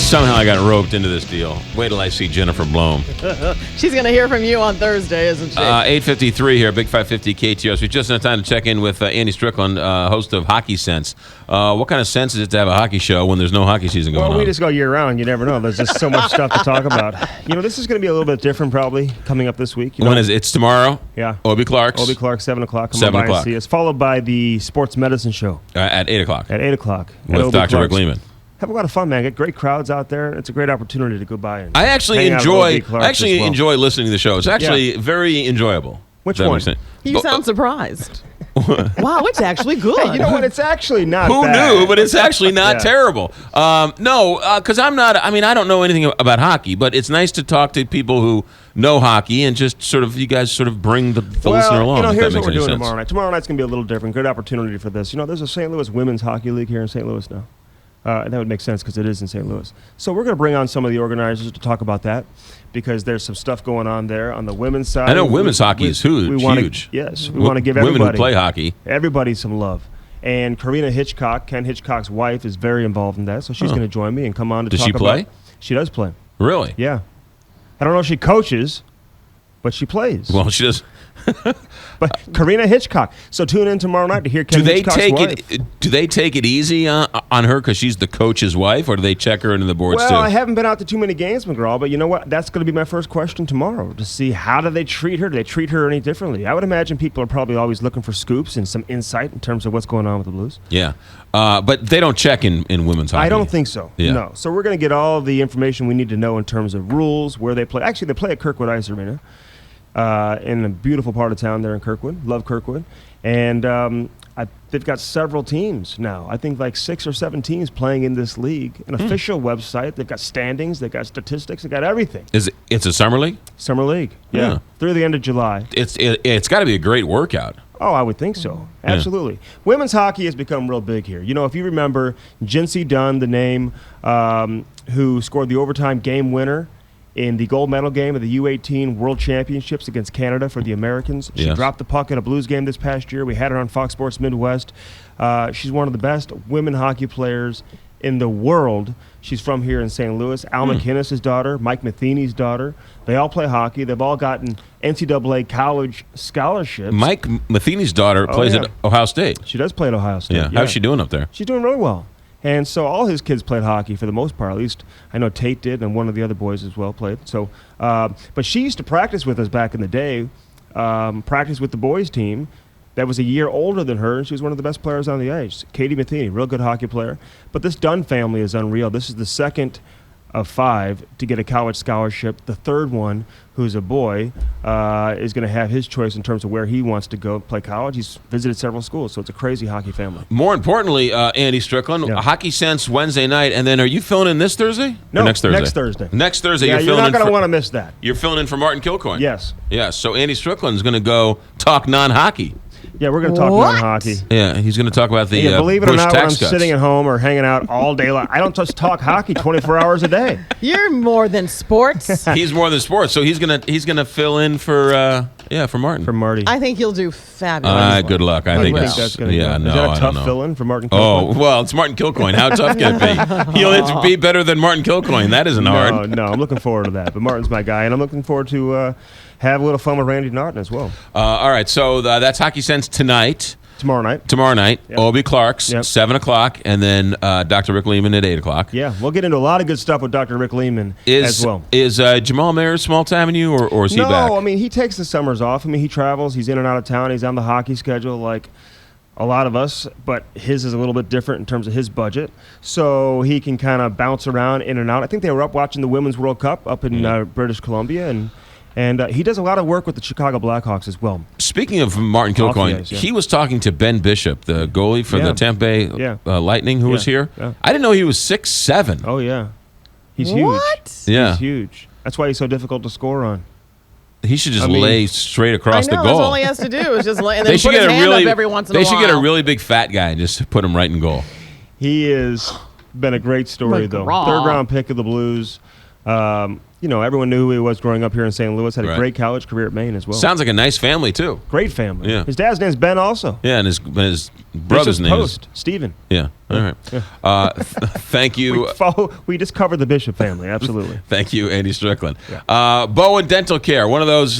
Somehow I got roped into this deal. Wait till I see Jennifer Blome. She's going to hear from you on Thursday, isn't she? 8:53 here, Big 550 KTOS. We just had time to check in with Andy Strickland, host of Hockey Sense. What kind of sense is it to have a hockey show when there's no hockey season going on? Well, we just go year-round. You never know. There's just so much stuff to talk about. This is going to be a little bit different probably coming up this week. When is it? It's tomorrow? Yeah. Obie Clark's? Obie Clark, 7 o'clock. Come 7 on by o'clock. and see us. Followed by the Sports Medicine Show. At 8 o'clock. At 8 o'clock. With Dr. Rick Lehman. Have a lot of fun, man. Get great crowds out there. It's a great opportunity to go by and I actually enjoy listening to the show. It's actually very enjoyable. Which one? You sound surprised. Wow, it's actually good. You know what? It's actually not Who bad. knew? But it's actually not terrible. Because I don't know anything about hockey, but it's nice to talk to people who know hockey and just you guys bring the listener along. Here's what we're doing tomorrow night. Tomorrow night's going to be a little different. Good opportunity for this. There's a St. Louis Women's Hockey League here in St. Louis now. And that would make sense because it is in St. Louis. So we're going to bring on some of the organizers to talk about that because there's some stuff going on there on the women's side. I know women's hockey is huge. We want to give everybody, women who play hockey, everybody some love. And Karina Hitchcock, Ken Hitchcock's wife, is very involved in that. So she's going to join me and come on to talk about. Does she play? She does play. Really? Yeah. I don't know if she coaches, but she plays. Well, she does. But Karina Hitchcock. So tune in tomorrow night to hear Ken Hitchcock's wife. Do they take it easy on her because she's the coach's wife, or do they check her into the boards too? Well, I haven't been out to too many games, McGraw, but you know what? That's going to be my first question tomorrow to see how do they treat her. Do they treat her any differently? I would imagine people are probably always looking for scoops and some insight in terms of what's going on with the Blues. Yeah. But they don't check in women's hockey. I don't think so. Yeah. No. So we're going to get all the information we need to know in terms of rules, where they play. Actually, they play at Kirkwood Ice Arena. In a beautiful part of town there in Kirkwood. Love Kirkwood. And they've got several teams now. I think like 6 or 7 teams playing in this league. An official website. They've got standings. They've got statistics. They've got everything. It's a summer league? Summer league, yeah. Through the end of July. It's got to be a great workout. Oh, I would think so. Absolutely. Yeah. Women's hockey has become real big here. If you remember Jinsey Dunn, the name, who scored the overtime game winner in the gold medal game of the U18 World Championships against Canada for the Americans. She dropped the puck in a Blues game this past year. We had her on Fox Sports Midwest. She's one of the best women hockey players in the world. She's from here in St. Louis. Al McInnes' daughter, Mike Matheny's daughter. They all play hockey. They've all gotten NCAA college scholarships. Mike Matheny's daughter plays at Ohio State. She does play at Ohio State. Yeah. How's she doing up there? She's doing really well. And so all his kids played hockey for the most part. At least I know Tate did, and one of the other boys as well played. So, but she used to practice with us back in the day, practice with the boys' team that was a year older than her, and she was one of the best players on the ice. Katie Matheny, real good hockey player. But this Dunn family is unreal. This is the second of 5 to get a college scholarship. The third one, who's a boy, is going to have his choice in terms of where he wants to go play college. He's visited several schools, so it's a crazy hockey family. More importantly, Andy Strickland, Hockey Sense Wednesday night, and then are you filling in this Thursday? No, or next Thursday. Next Thursday. Next Thursday, you're not going to want to miss that. You're filling in for Martin Kilcoyne. Yes. Yes, so Andy Strickland's going to go talk non-hockey. Yeah, we're going to talk non-hockey. Yeah, he's going to talk about the believe it or Bush not, when I'm tax cuts. sitting at home or hanging out all day long, I don't just talk hockey 24 hours a day. You're more than sports. He's more than sports, so he's gonna fill in for Martin. For Marty. I think he'll do fabulous. Good luck. I think that's going to go. No, is that a I tough don't know. fill-in for Martin Kilcoyne? Oh, well, it's Martin Kilcoyne. How tough can it be? He'll be better than Martin Kilcoyne. That isn't hard. No, I'm looking forward to that. But Martin's my guy, and I'm looking forward to have a little fun with Randy Norton as well. All right, so that's Hockey Sense tonight. Tomorrow night. Yep. Obie Clark's, 7 o'clock, and then Dr. Rick Lehman at 8 o'clock. Yeah, we'll get into a lot of good stuff with Dr. Rick Lehman as well. Is Jamal Mayer small-timing you, or is he back? No, I mean, he takes the summers off. I mean, he travels. He's in and out of town. He's on the hockey schedule like a lot of us, but his is a little bit different in terms of his budget. So he can kind of bounce around in and out. I think they were up watching the Women's World Cup up in British Columbia, and he does a lot of work with the Chicago Blackhawks as well. Speaking of Martin Kilcoyne, he was talking to Ben Bishop, the goalie for the Tampa Bay Lightning, who was here. Yeah. I didn't know he was 6'7". Oh, yeah. He's what? Huge. Yeah. He's huge. That's why he's so difficult to score on. He should just lay straight across the goal. That's all he has to do is just lay, and then put his hand up every once in a while. They should get a really big fat guy and just put him right in goal. He has been a great story, though. 3rd-round pick of the Blues. everyone knew who he was growing up here in St. Louis. Had a Right. great college career at Maine as well. Sounds like a nice family too. Great family. Yeah. His dad's name's Ben also. Yeah, and his brother's Bishop's name is. Post, Stephen. Yeah. All right. Thank you. We just covered the Bishop family. Absolutely. Thank you, Andy Strickland. Yeah. Bowen Dental Care, one of those